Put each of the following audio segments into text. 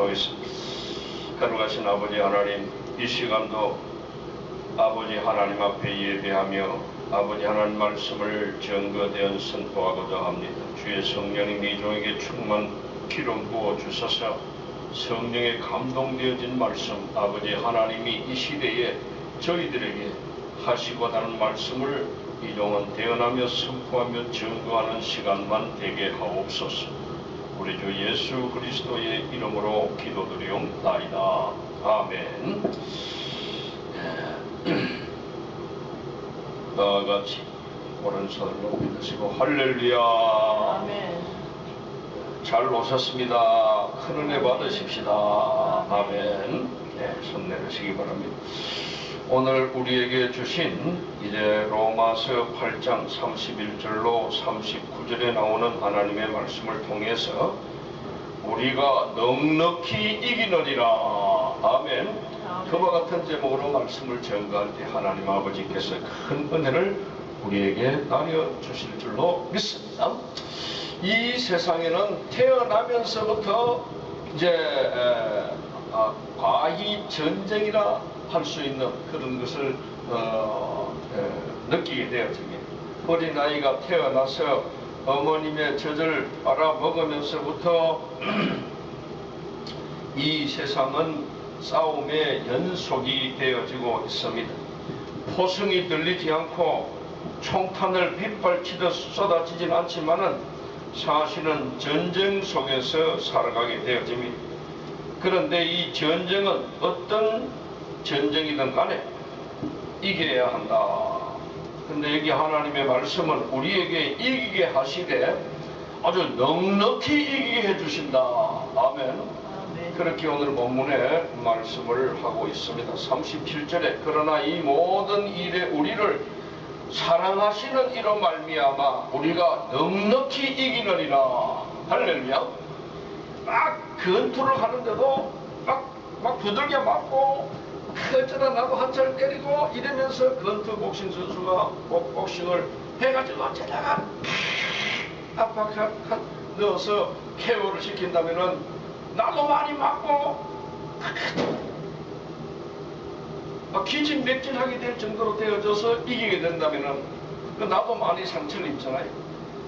기도하겠습니다. 거룩하신 아버지 하나님, 이 시간도 아버지 하나님 앞에 예배하며 아버지 하나님 말씀을 전거대언 선포하고자 합니다. 주의 성령님 이 종에게 충만 기름 부어 주셔서 성령에 감동되어진 말씀, 아버지 하나님이 이 시대에 저희들에게 하시고자 하는 말씀을 이 종은 대언하며 선포하며 증거하는 시간만 되게 하옵소서. 우리 주 예수 그리스도의 이름으로 기도드리옵나이다. 아멘. 나같이 오른손을 높이 드시고 할렐루야. 아멘. 잘 오셨습니다. 큰 은혜 받으십시다. 아멘. 네, 손 내리시기 바랍니다. 오늘 우리에게 주신 이제 로마서 8장 31절로 39절에 나오는 하나님의 말씀을 통해서 우리가 넉넉히 이기느니라. 아멘. 그와 같은 제목으로 말씀을 전가할 때 하나님 아버지께서 큰 은혜를 우리에게 나눠주실 줄로 믿습니다. 이 세상에는 태어나면서부터 이제 과히 전쟁이라 할 수 있는 그런 것을 느끼게 되었습니다. 어린아이가 태어나서 어머님의 젖을 빨아먹으면서부터 이 세상은 싸움의 연속이 되어지고 있습니다. 포성이 들리지 않고 총탄을 빗발치듯 쏟아지진 않지만은 사실은 전쟁 속에서 살아가게 되어집니다. 그런데 이 전쟁은 어떤 전쟁이든 간에 이겨야 한다. 근데 여기 하나님의 말씀은 우리에게 이기게 하시되 아주 넉넉히 이기게 해주신다. 아멘. 그렇게 오늘 본문에 말씀을 하고 있습니다. 37절에 그러나 이 모든 일에 우리를 사랑하시는 이로 말미암아 우리가 넉넉히 이기느니라. 할렐루야. 막 권투를 하는데도 막 두들겨 맞고 어쩌다 나도 한 차를 때리고 이러면서 권투 복싱 선수가 복싱을 해가지고 어쩌다가 압박 넣어서 KO를 시킨다면은 나도 많이 맞고 기진맥진하게 될 정도로 되어져서 이기게 된다면은 나도 많이 상처를 입잖아요.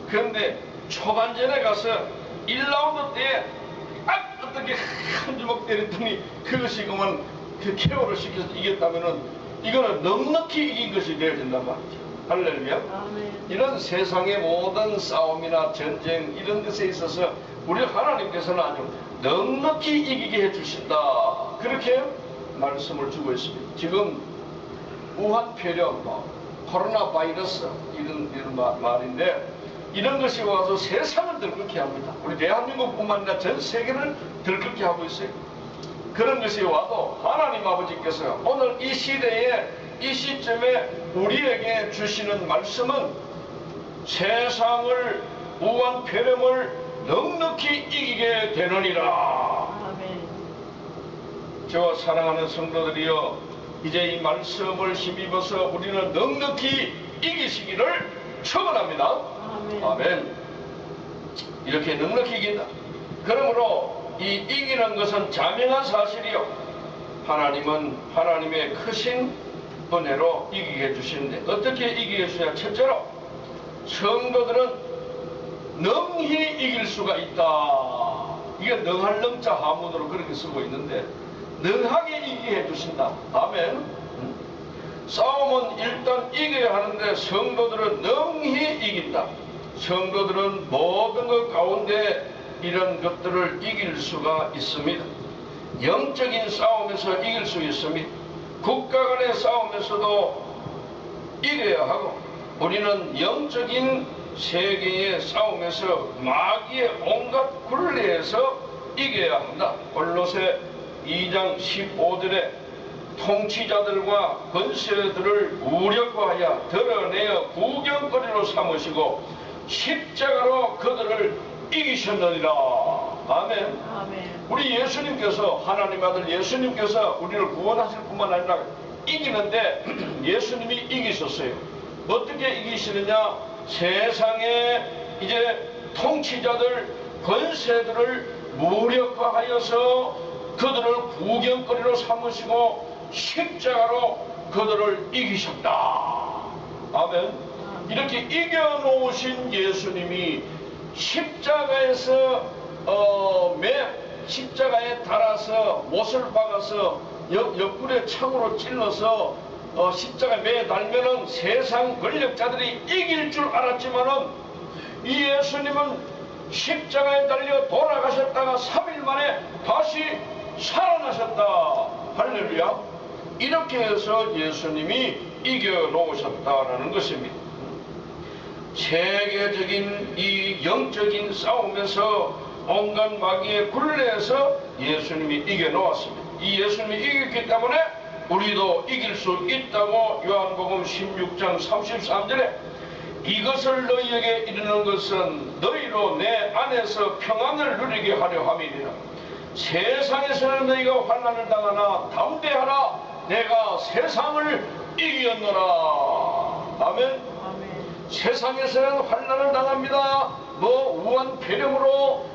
그런데 초반전에 가서 1라운드 때 어떻게 한 주먹 때렸더니 그것이 그만 그 KO를 시켜서 이겼다면은 이거는 넉넉히 이긴 것이 되어진단 말이죠. 할렐루야. 아멘. 이런 세상의 모든 싸움이나 전쟁 이런 것에 있어서 우리 하나님께서는 아주 넉넉히 이기게 해주신다. 그렇게 말씀을 주고 있습니다. 지금 우한폐렴, 코로나 바이러스 이런 말인데 이런 것이 와서 세상을 들끓게 합니다. 우리 대한민국뿐만 아니라 전 세계를 들끓게 하고 있어요. 그런 것이 와도 하나님 아버지께서 오늘 이 시대에 이 시점에 우리에게 주시는 말씀은 세상을 우한폐렴을 넉넉히 이기게 되느니라. 아멘. 저와 사랑하는 성도들이여, 이제 이 말씀을 힘입어서 우리는 넉넉히 이기시기를 축원합니다. 아멘. 아멘. 이렇게 넉넉히 이긴다. 그러므로 이 이기는 것은 자명한 사실이요, 하나님은 하나님의 크신 은혜로 이기게 해주시는데 어떻게 이기게 해주냐. 첫째로 성도들은 능히 이길 수가 있다. 이게 능할 능자 하문으로 그렇게 쓰고 있는데 능하게 이기게 해주신다. 아멘. 싸움은 일단 이겨야 하는데 성도들은 능히 이긴다. 성도들은 모든 것 가운데 이런 것들을 이길 수가 있습니다. 영적인 싸움에서 이길 수 있습니다. 국가 간의 싸움에서도 이겨야 하고, 우리는 영적인 세계의 싸움에서 마귀의 온갖 굴레에서 이겨야 한다. 골로새 2장 15절에 통치자들과 권세들을 무력화하여 드러내어 구경거리로 삼으시고 십자가로 그들을 이기셨느니라. 아멘. 아멘. 우리 예수님께서, 하나님 아들 예수님께서 우리를 구원하실 뿐만 아니라 이기는데 예수님이 이기셨어요. 어떻게 이기시느냐. 세상에 이제 통치자들, 권세들을 무력화하여서 그들을 구경거리로 삼으시고 십자가로 그들을 이기셨다. 아멘. 이렇게 이겨놓으신 예수님이 십자가에서 십자가에 달아서 못을 박아서 옆구리에 창으로 찔러서 십자가에 매달면은 세상 권력자들이 이길 줄 알았지만은 이 예수님은 십자가에 달려 돌아가셨다가 3일 만에 다시 살아나셨다. 할렐루야. 이렇게 해서 예수님이 이겨놓으셨다라는 것입니다. 세계적인 이 영적인 싸움에서 온갖 마귀의 굴레에서 예수님이 이겨놓았습니다. 이 예수님이 이겼기 때문에 우리도 이길 수 있다고 요한복음 16장 33절에 이것을 너희에게 이르는 것은 너희로 내 안에서 평안을 누리게 하려 함이니라. 세상에서는 너희가 환난을 당하나 담대하라. 내가 세상을 이겼노라. 아멘. 세상에서는 환난을 당합니다. 우한 폐렴으로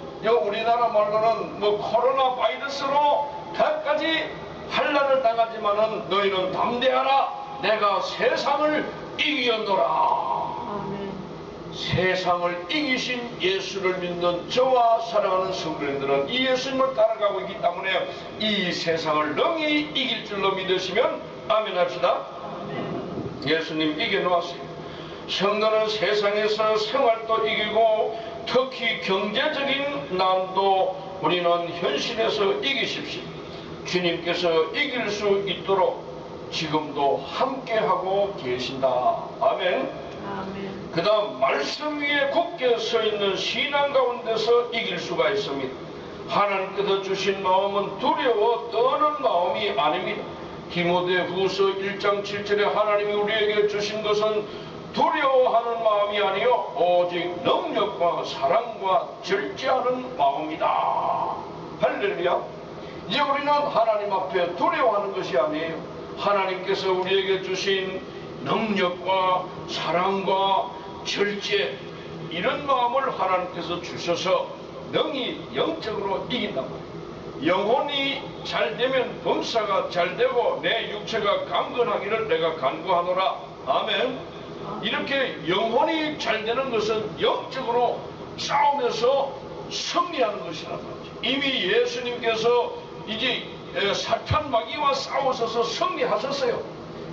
우리나라 말로는 코로나 바이러스로 각가지 환난을 당하지만은 너희는 담대하라. 내가 세상을 이겼노라. 세상을 이기신 예수를 믿는 저와 사랑하는 성도님들은 이 예수님을 따라가고 있기 때문에 이 세상을 능히 이길 줄로 믿으시면 아멘 합시다. 예수님 이겨놓았어요. 성도는 세상에서 생활도 이기고 특히 경제적인 난도 우리는 현실에서 이기십시오. 주님께서 이길 수 있도록 지금도 함께하고 계신다. 아멘. 그 다음 말씀 위에 굳게 서 있는 신앙 가운데서 이길 수가 있습니다. 하나님께서 주신 마음은 두려워 떠는 마음이 아닙니다. 디모데후서 1장 7절에 하나님이 우리에게 주신 것은 두려워하는 마음이 아니요 오직 능력과 사랑과 절제하는 마음이다. 할렐루야. 이제 우리는 하나님 앞에 두려워하는 것이 아니에요. 하나님께서 우리에게 주신 능력과 사랑과 절제, 이런 마음을 하나님께서 주셔서 능히 영적으로 이긴단 말이에요. 영혼이 잘 되면 범사가 잘 되고 내 육체가 강건하기를 내가 간구하노라. 아멘. 이렇게 영혼이 잘 되는 것은 영적으로 싸움에서 승리하는 것이란 말이죠. 이미 예수님께서 이제 사탄 마귀와 싸우셔서 승리하셨어요.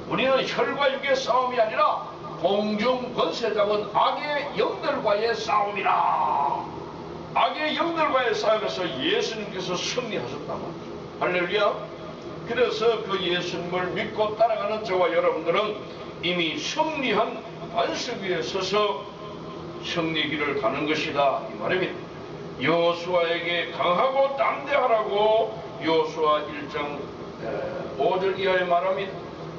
우리는 혈과 육의 싸움이 아니라 공중 권세 잡은 악의 영들과의 싸움이라. 악의 영들과의 싸움에서 예수님께서 승리하셨단 말이죠. 할렐루야. 그래서 그 예수님을 믿고 따라가는 저와 여러분들은 이미 승리한 반석 위에 서서 승리길을 가는 것이다, 이 말입니다. 여호수아에게 강하고 담대하라고 여호수아 1장 5절 이하에 말합니다.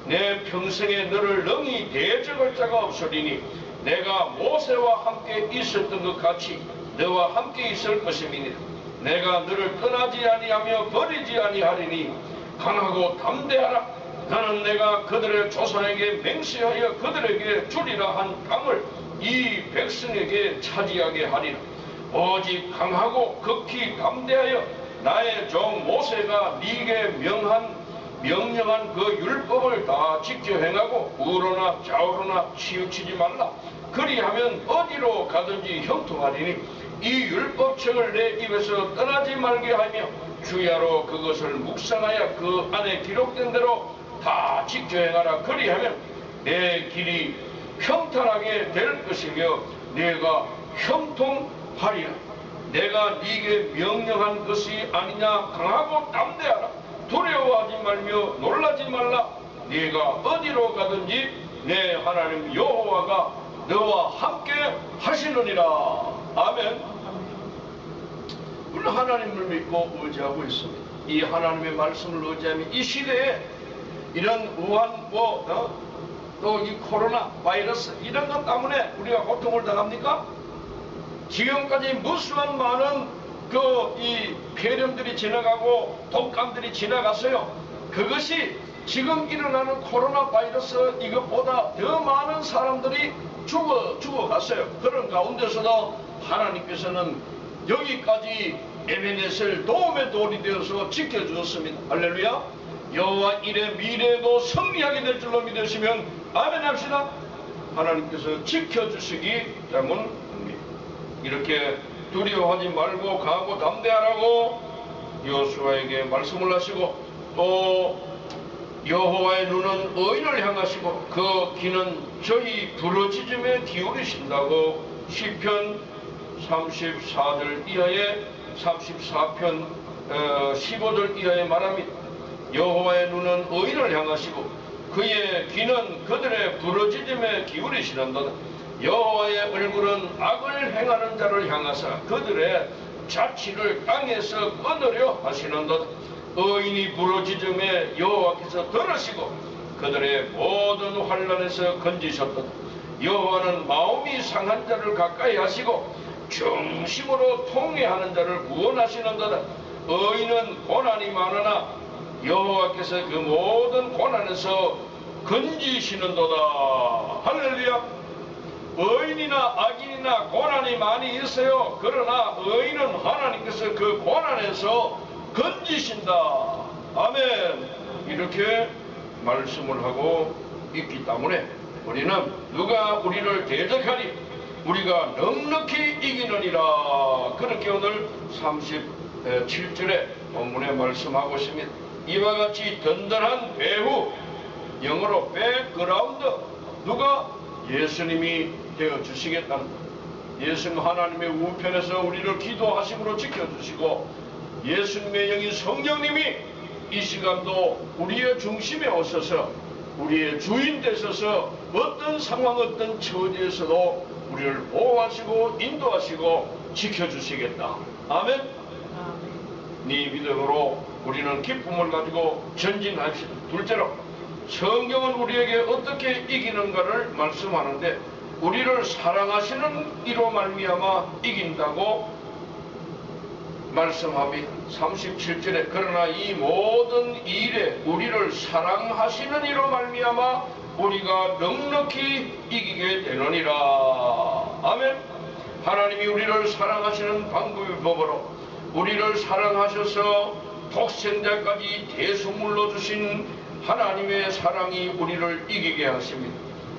내 평생에 너를 능히 대적할 자가 없으리니 내가 모세와 함께 있었던 것 같이 너와 함께 있을 것임이니라. 내가 너를 떠나지 아니하며 버리지 아니하리니 강하고 담대하라. 나는 내가 그들의 조상에게 맹세하여 그들에게 주리라 한 땅을 이 백성에게 차지하게 하리라. 오직 강하고 극히 담대하여 나의 종 모세가 네게 명령한 그 율법을 다 지켜 행하고 우로나 좌우로나 치우치지 말라. 그리하면 어디로 가든지 형통하리니 이 율법책을 내 입에서 떠나지 말게 하며 주야로 그것을 묵상하여 그 안에 기록된 대로 다 지켜 행하라. 그리하면 내 길이 평탄하게 될 것이며 내가 형통하리라. 내가 네게 명령한 것이 아니냐. 강하고 담대하라. 두려워하지 말며 놀라지 말라. 네가 어디로 가든지 내 하나님 여호와가 너와 함께 하시느니라. 아멘. 우리는 하나님을 믿고 의지하고 있습니다. 이 하나님의 말씀을 의지하면 이 시대에 이런 우한 또 이 코로나 바이러스 이런 것 때문에 우리가 고통을 당합니까? 지금까지 무수한 많은 이 폐렴들이 지나가고 독감들이 지나갔어요. 그것이 지금 일어나는 코로나 바이러스 이것보다 더 많은 사람들이 죽어갔어요. 그런 가운데서도 하나님께서는 여기까지 에베네셀 도움의 돌이 되어서 지켜주셨습니다. 할렐루야. 여호와 이래 미래에도 승리하게 될 줄로 믿으시면 아멘 합시다. 하나님께서 지켜주시기 때문입니다. 이렇게 두려워하지 말고 강하고 담대하라고 여호수아에게 말씀을 하시고, 또 여호와의 눈은 의인을 향하시고 그 귀는 저희 부르짖음에 기울이신다고 시편 34절 이하에 34편 15절 이하에 말합니다. 여호와의 눈은 의인을 향하시고 그의 귀는 그들의 부르짖음에 기울이시는도다. 여호와의 얼굴은 악을 행하는 자를 향하사 그들의 자취를 땅에서 끊으려 하시는도다. 의인이 부르짖음에 여호와께서 들으시고 그들의 모든 환난에서 건지셨도다. 여호와는 마음이 상한 자를 가까이 하시고 중심으로 통회하는 자를 구원하시는도다. 의인은 고난이 많으나 여호와께서 그 모든 고난에서 건지시는도다. 할렐루야. 의인이나 악인이나 고난이 많이 있어요. 그러나 의인은 하나님께서 그 고난에서 건지신다. 아멘. 이렇게 말씀을 하고 있기 때문에 우리는 누가 우리를 대적하리 우리가 넉넉히 이기느니라. 그렇게 오늘 37절에 본문에 말씀하고 있습니다. 이와 같이 든든한 배후, 영어로 백그라운드, 누가 예수님이 되어주시겠다는 것. 예수님 하나님의 우편에서 우리를 기도하심으로 지켜주시고 예수님의 영인 성령님이 이 시간도 우리의 중심에 오셔서 우리의 주인 되셔서 어떤 상황 어떤 처지에서도 우리를 보호하시고 인도하시고 지켜주시겠다. 아멘. 네 믿음으로 우리는 기쁨을 가지고 전진합시다. 둘째로 성경은 우리에게 어떻게 이기는가를 말씀하는데 우리를 사랑하시는 이로 말미암아 이긴다고 말씀합니다. 37절에 그러나 이 모든 일에 우리를 사랑하시는 이로 말미암아 우리가 넉넉히 이기게 되느니라. 아멘. 하나님이 우리를 사랑하시는 방법의 법으로 우리를 사랑하셔서 독생자까지 대수물로 주신 하나님의 사랑이 우리를 이기게 하십니다.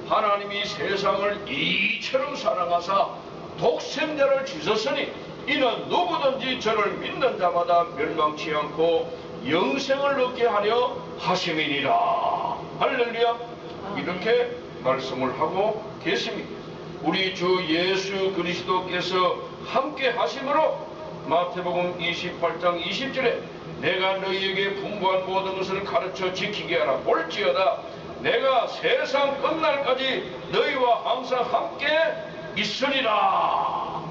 하나님이 세상을 이처럼 사랑하사 독생자를 주셨으니 이는 누구든지 저를 믿는 자마다 멸망치 않고 영생을 얻게 하려 하심이니라. 할렐루야. 이렇게 말씀을 하고 계십니다. 우리 주 예수 그리스도께서 함께 하심으로 마태복음 28장 20절에 내가 너희에게 분부한 모든 것을 가르쳐 지키게 하라. 볼지어다 내가 세상 끝날까지 너희와 항상 함께 있으리라.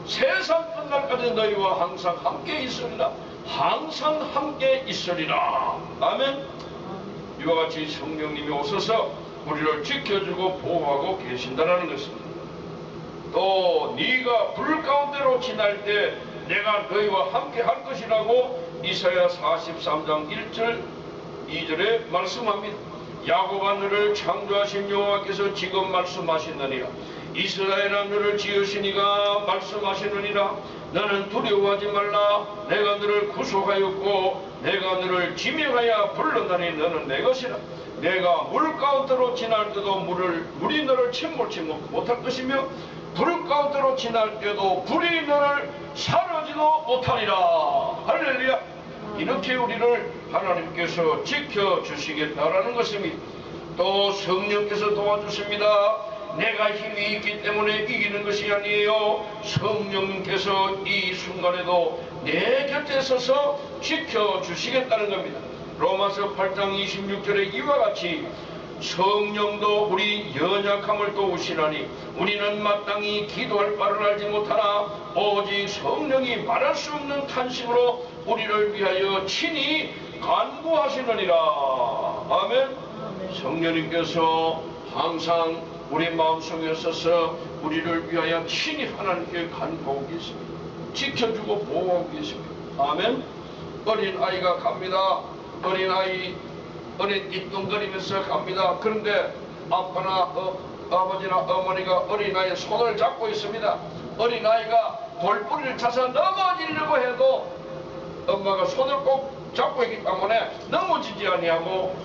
세상 끝날까지 너희와 항상 함께 있으리라. 항상 함께 있으리라. 아멘. 이와 같이 성령님이 오셔서 우리를 지켜주고 보호하고 계신다는 것입니다. 또 네가 불 가운데로 지날 때 내가 너희와 함께 할 것이라고 이사야 43장 1절 2절에 말씀합니다. 야곱 하늘을 창조하신 여호와께서 지금 말씀하시느니라. 이스라엘 하늘을 지으신 이가 말씀하시느니라. 너는 두려워하지 말라. 내가 너를 구속하였고 내가 너를 지명하여 불렀나니 너는 내 것이라. 내가 물 가운데로 지날 때도 물이 너를 침몰치 못할 것이며 불 가운데로 지날 때도 불이 너를 사르지도 못하리라. 할렐루야. 이렇게 우리를 하나님께서 지켜주시겠다라는 것입니다. 또 성령께서 도와주십니다. 내가 힘이 있기 때문에 이기는 것이 아니에요. 성령님께서 이 순간에도 내 곁에 서서 지켜주시겠다는 겁니다. 로마서 8장 26절에 이와 같이 성령도 우리 연약함을 도우시나니 우리는 마땅히 기도할 바를 알지 못하나 오직 성령이 말할 수 없는 탄식으로 우리를 위하여 친히 간구하시느니라. 아멘. 성령님께서 항상 우리 마음속에 있어서 우리를 위하여 친히 하나님께 간구하고 계십니다. 지켜주고 보호하고 계십니다. 아멘. 어린아이가 갑니다. 어린 이뚱거리면서 갑니다. 그런데 아빠나 아버지나 어머니가 어린아이의 손을 잡고 있습니다. 어린아이가 돌뿌리를 차서 넘어지려고 해도 엄마가 손을 꼭 잡고 있기 때문에 넘어지지 아니하고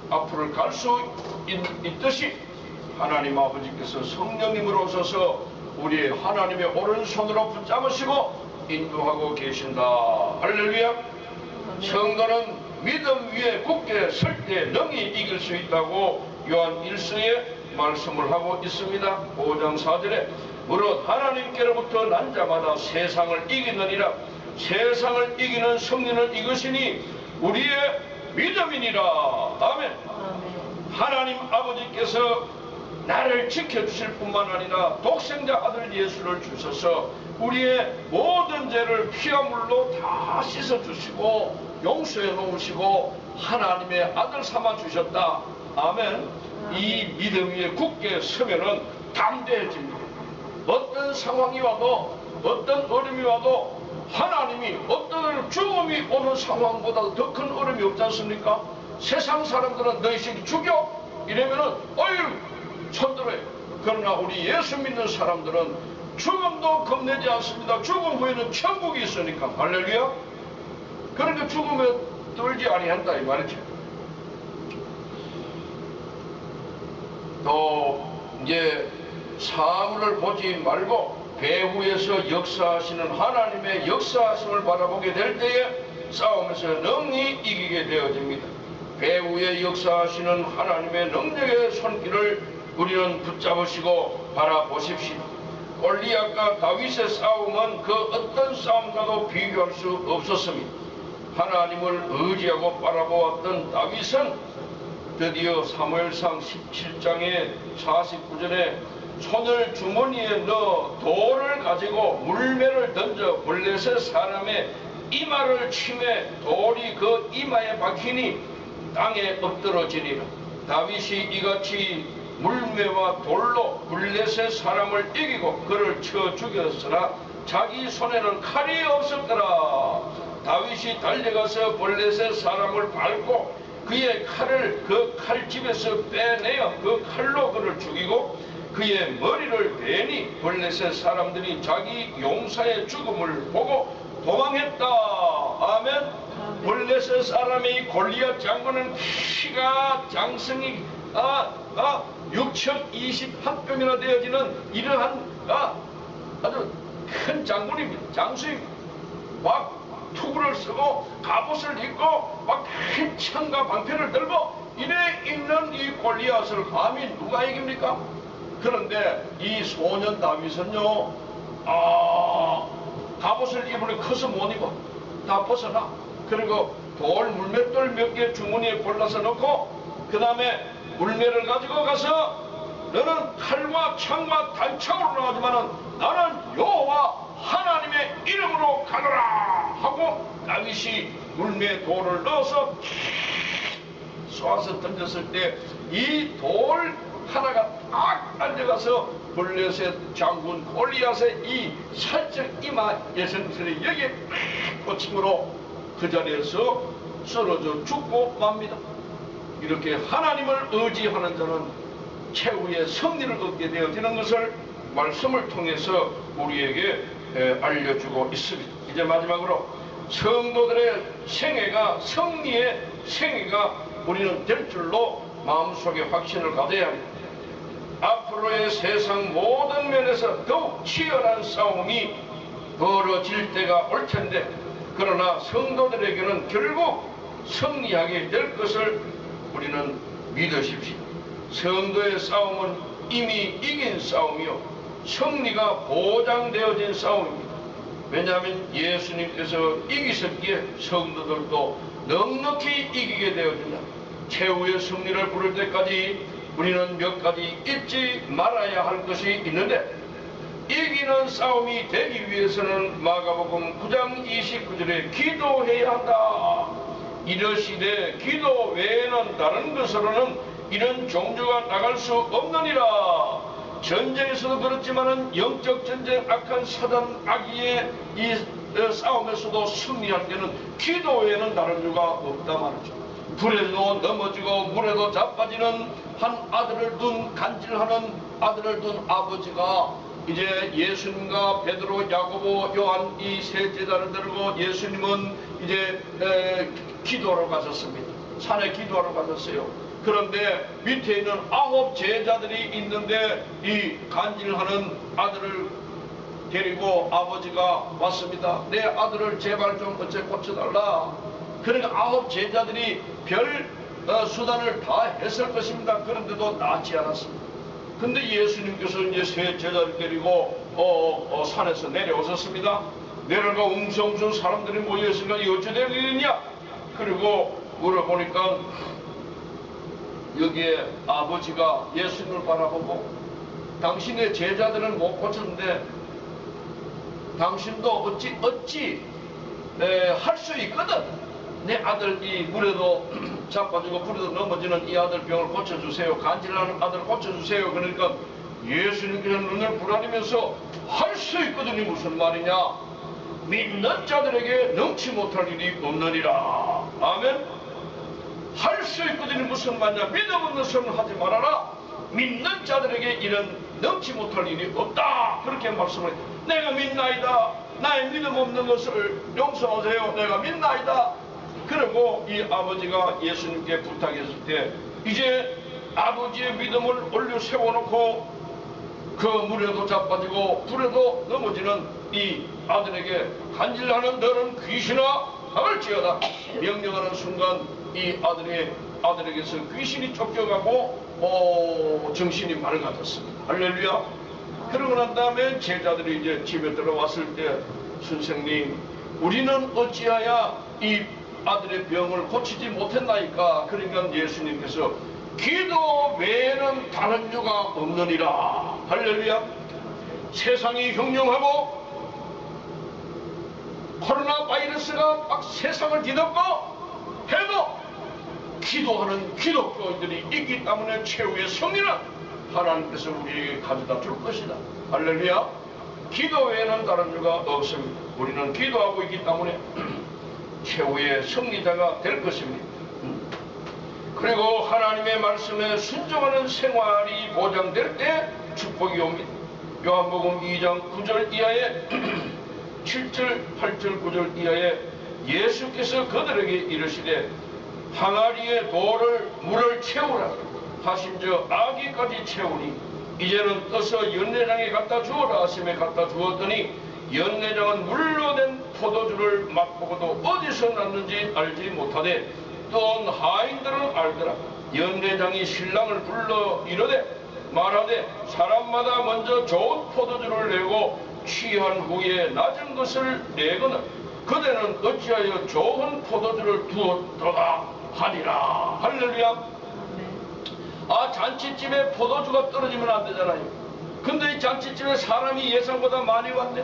앞으로 갈 수 있듯이 하나님 아버지께서 성령님으로 오셔서 우리 하나님의 오른손으로 붙잡으시고 인도하고 계신다. 할렐루야. 성도는 믿음 위에 굳게 설 때 능히 이길 수 있다고 요한 1서에 말씀을 하고 있습니다. 5장 4절에 무릇 하나님께로부터 난 자마다 세상을 이기느니라. 세상을 이기는 승리는 이것이니 우리의 믿음이니라. 아멘. 하나님 아버지께서 나를 지켜주실 뿐만 아니라 독생자 아들 예수를 주셔서 우리의 모든 죄를 피와 물로 다 씻어주시고 용서해 놓으시고 하나님의 아들 삼아 주셨다. 아멘. 이 믿음 위에 굳게 서면은 담대해집니다. 어떤 상황이 와도 어떤 어려움이 와도 하나님이 어떤 죽음이 오는 상황보다 더 큰 어려움이 없지 않습니까? 세상 사람들은 너희 새끼 죽여 이러면은 어휴 손들어요. 그러나 우리 예수 믿는 사람들은 죽음도 겁내지 않습니다. 죽음 후에는 천국이 있으니까. 할렐루야. 그러니까 죽음에 떨지 아니한다 이 말이죠. 또 이제 사물을 보지 말고 배후에서 역사하시는 하나님의 역사하심을 바라보게 될 때에 싸움에서 능히 이기게 되어집니다. 배후에 역사하시는 하나님의 능력의 손길을 우리는 붙잡으시고 바라보십시오. 골리앗과 다윗의 싸움은 그 어떤 싸움과도 비교할 수 없었습니다. 하나님을 의지하고 바라보았던 다윗은 드디어 사무엘상 17장의 49절에 손을 주머니에 넣어 돌을 가지고 물매를 던져 블레셋 사람의 이마를 치매 돌이 그 이마에 박히니 땅에 엎드러지니라. 다윗이 이같이 물매와 돌로 블레셋 사람을 이기고 그를 쳐 죽였으나 자기 손에는 칼이 없었더라. 다윗이 달려가서 블레셋 사람을 밟고 그의 칼을 그 칼집에서 빼내어 그 칼로 그를 죽이고 그의 머리를 베니 블레셋 사람들이 자기 용사의 죽음을 보고 도망했다. 아멘. 블레셋 사람의 골리앗 장군은 키가 장성이 6,021평이나 되어지는 이러한 아주 큰 장군입니다. 장수입니다. 막 투구를 쓰고 갑옷을 입고 막 큰 창과 방패를 들고 이래 있는 이 골리앗을 감히 누가 이깁니까? 그런데 이 소년 다윗은요 갑옷을 입으니 커서 못 입어. 다 벗어나. 그리고 돌 물맷돌 몇 개 주머니에 골라서 넣고 그 다음에 물매를 가지고 가서 너는 칼과 창과 단창으로 나가지만은 나는 여호와 하나님의 이름으로 가노라 하고 다윗이 물매에 돌을 넣어서 쏴서 던졌을 때 이 돌 하나가 딱 달려가서 블레셋 장군 골리앗의 이 살짝 이마 예선들이 여기에 꽂힘으로 그 자리에서 쓰러져 죽고 맙니다. 이렇게 하나님을 의지하는 자는 최후의 승리를 얻게 되어지는 것을 말씀을 통해서 우리에게 알려주고 있습니다. 이제 마지막으로 성도들의 생애가 승리의 생애가 우리는 될 줄로 마음속에 확신을 가져야 합니다. 앞으로의 세상 모든 면에서 더욱 치열한 싸움이 벌어질 때가 올 텐데 그러나 성도들에게는 결국 승리하게 될 것을 우리는 믿으십시오. 성도의 싸움은 이미 이긴 싸움이요 승리가 보장되어진 싸움입니다. 왜냐하면 예수님께서 이기셨기에 성도들도 넉넉히 이기게 되어진다. 최후의 승리를 부를 때까지 우리는 몇 가지 잊지 말아야 할 것이 있는데 이기는 싸움이 되기 위해서는 마가복음 9장 29절에 기도해야 한다. 이러시되 기도 외에는 다른 것으로는 이런 종교가 나갈 수 없느니라. 전쟁에서도 그렇지만은 영적 전쟁 악한 사단 악의의 이 싸움에서도 승리할 때는 기도 외에는 다른 이유가 없다 말이죠. 불에도 넘어지고 물에도 자빠지는 한 아들을 둔 간질하는 아들을 둔 아버지가 이제 예수님과 베드로, 야고보, 요한 이 세 제자를 들고 예수님은 이제 기도하러 가셨습니다. 산에 기도하러 가셨어요. 그런데 밑에 있는 9 제자들이 있는데 이 간질하는 아들을 데리고 아버지가 왔습니다. 내 아들을 제발 좀 어째 고쳐달라. 그러니까 9 제자들이 별 수단을 다 했을 것입니다. 그런데도 낫지 않았습니다. 근데 예수님께서 이제 세 제자를 데리고 산에서 내려오셨습니다. 내려가 웅성웅성 사람들이 모여있으니까 이 어찌 될 일이냐? 그리고 물어보니까 여기에 아버지가 예수님을 바라보고 당신의 제자들은 못 고쳤는데 당신도 어찌 할 수 있거든. 내 아들 이 물에도 자빠지고 불에도 넘어지는 이 아들 병을 고쳐주세요. 간질하는 아들 고쳐주세요. 그러니까 예수님께서 눈을 부라리면서 할 수 있거든이 무슨 말이냐? 믿는 자들에게 능치 못할 일이 없느니라. 아멘. 할 수 있거든이 무슨 말이냐? 믿음 없는 소리를 하지 말아라. 믿는 자들에게 이런 능치 못할 일이 없다. 그렇게 말씀을 해요. 내가 믿나이다. 나의 믿음 없는 것을 용서하세요. 내가 믿나이다. 그리고 이 아버지가 예수님께 부탁했을 때 이제 아버지의 믿음을 올려 세워놓고 그 물에도 자빠지고 불에도 넘어지는 이 아들에게 간질하는 너는 귀신아 할지어다 명령하는 순간 이 아들에게서 귀신이 쫓겨가고 정신이 맑아졌습니다. 할렐루야. 그러고 난 다음에 제자들이 이제 집에 들어왔을 때 선생님 우리는 어찌하여 이 아들의 병을 고치지 못했나이까? 그러니까 예수님께서 기도 외에는 다른 유가 없느니라. 할렐루야. 세상이 흉흉하고 코로나 바이러스가 막 세상을 뒤덮고 해도 기도하는 기독교인들이 있기 때문에 최후의 승리는 하나님께서 우리에게 가져다 줄 것이다. 할렐루야. 기도 외에는 다른 유가 없습니다. 우리는 기도하고 있기 때문에 최후의 승리자가 될 것입니다. 그리고 하나님의 말씀에 순종하는 생활이 보장될 때 축복이 옵니다. 요한복음 2장 9절 이하에 7절, 8절, 9절 이하에 예수께서 그들에게 이르시되 항아리에 물을 채우라 하신저 아기까지 채우니 이제는 떠서 연내장에 갖다 주어라 하심에 갖다 주었더니 연내장은 물로 된 포도주를 맛보고도 어디서 났는지 알지 못하되 또 하인들은 알더라. 연내장이 신랑을 불러 이르되 말하되 사람마다 먼저 좋은 포도주를 내고 취한 후에 낮은 것을 내거늘 그대는 어찌하여 좋은 포도주를 두었더라 하니라. 할렐루야. 잔치집에 포도주가 떨어지면 안 되잖아요. 근데 이 잔치집에 사람이 예상보다 많이 왔네.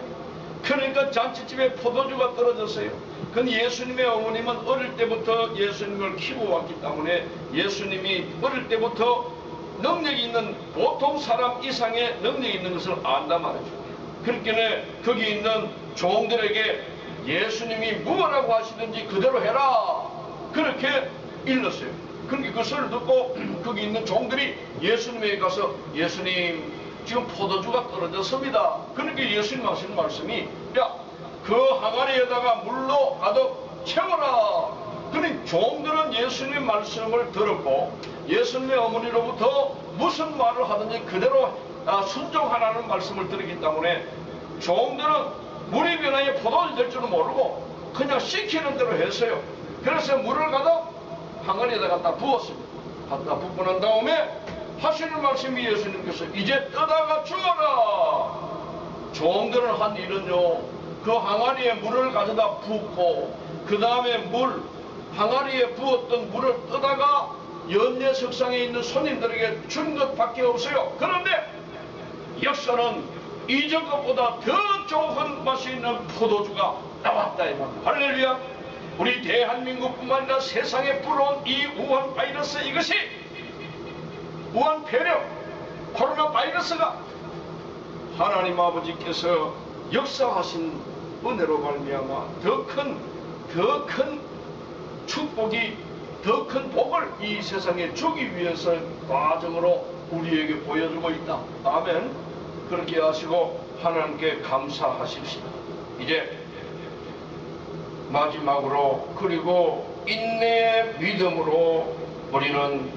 그러니까 잔치집에 포도주가 떨어졌어요. 근데 예수님의 어머님은 어릴 때부터 예수님을 키워왔기 때문에 예수님이 어릴 때부터 능력이 있는 보통 사람 이상의 능력이 있는 것을 안단 말이죠. 그렇기에 거기 있는 종들에게 예수님이 무엇라고 하시든지 그대로 해라. 그렇게 일렀어요. 그러니까 그 소리를 듣고 거기 있는 종들이 예수님에게 가서 예수님 지금 포도주가 떨어졌습니다. 그러니까 예수님 하시는 말씀이 야 그 항아리에다가 물로 가득 채워라. 그러니 종들은 예수님의 말씀을 들었고 예수님의 어머니로부터 무슨 말을 하든지 그대로 순종하라는 말씀을 들었기 때문에 종들은 물이 변하여 포도주 될 줄은 모르고 그냥 시키는 대로 했어요. 그래서 물을 가득 항아리에다 갖다 부었습니다. 갖다 붓고 난 다음에 하시는 말씀이 예수님께서 이제 떠다가 주어라. 종들은 한 일은요 그 항아리에 물을 가져다 붓고 그 다음에 항아리에 부었던 물을 떠다가 연례석상에 있는 손님들에게 준 것밖에 없어요. 그런데 역사는 이전 것보다 더 좋은 맛이 있는 포도주가 나왔다 이 말입니다. 할렐루야. 우리 대한민국뿐만 아니라 세상에 불어온 이 우한 바이러스 이것이 우한 폐렴 코로나 바이러스가 하나님 아버지께서 역사하신 은혜로 말미암아 더 큰 축복이 더 큰 복을 이 세상에 주기 위해서 과정으로 우리에게 보여주고 있다. 아멘. 그렇게 하시고 하나님께 감사하십시다. 이제 마지막으로 그리고 인내의 믿음으로 우리는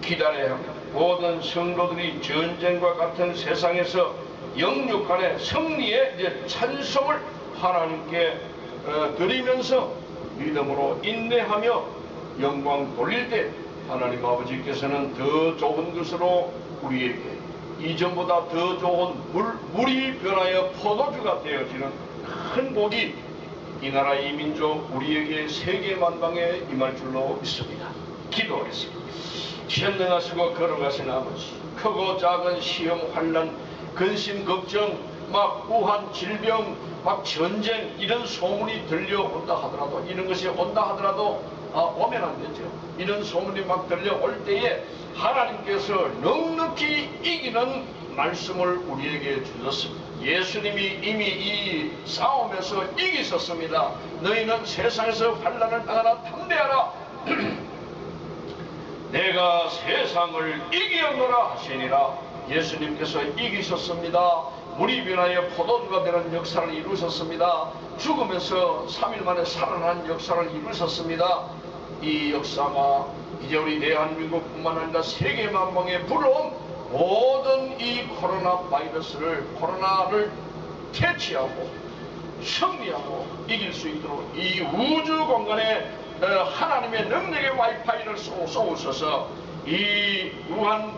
기다려야 합니다. 모든 성도들이 전쟁과 같은 세상에서 영육간의 승리의 이제 찬송을 하나님께 드리면서 믿음으로 인내하며 영광 돌릴 때 하나님 아버지께서는 더 좋은 것으로 우리에게 이전보다 더 좋은 물이 변하여 포도주가 되어지는 큰 복이 이 나라 이 민족 우리에게 세계 만방에 임할 줄로 믿습니다. 기도하겠습니다. 전능하시고 걸어가신 아버지, 크고 작은 시험 환난 근심 걱정 막 우한 질병 막 전쟁 이런 소문이 들려온다 하더라도 이런 것이 온다 하더라도 오면 안 되죠. 이런 소문이 막 들려올 때에 하나님께서 넉넉히 이기는 말씀을 우리에게 주셨습니다. 예수님이 이미 이 싸움에서 이기셨습니다. 너희는 세상에서 환난을 당하나 담대하라. 내가 세상을 이기었노라 하시니라. 예수님께서 이기셨습니다. 물이 변하여 포도주가 되는 역사를 이루셨습니다. 죽음에서 3일 만에 살아난 역사를 이루셨습니다. 이 역사가 이제 우리 대한민국뿐만 아니라 세계 만방에 불어온 모든 이 코로나를 퇴치하고 승리하고 이길 수 있도록 이 우주 공간에 하나님의 능력의 와이파이를 쏘셔서 이 우한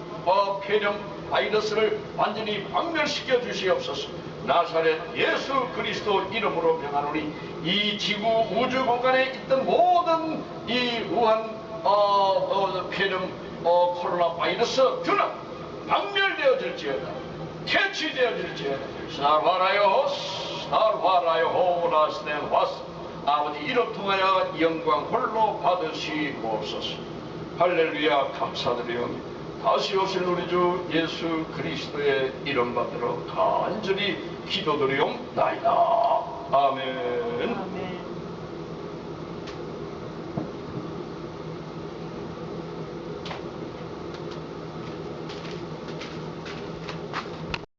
폐렴 바이러스를 완전히 박멸시켜 주시옵소서. 나사렛 예수 그리스도 이름으로 명하노니 이 지구 우주 공간에 있던 모든 이 우한 폐렴 코로나 바이러스들은 박멸되어질지어다. 퇴치되어질지어다. 살화라요 호라스넨 화스. 아버지 이름 통하여 영광 홀로 받으시옵소서. 할렐루야. 감사드리옵니다. 다시 오실 우리 주 예수 그리스도의 이름 받들어 간절히 기도드리옵나이다. 아멘.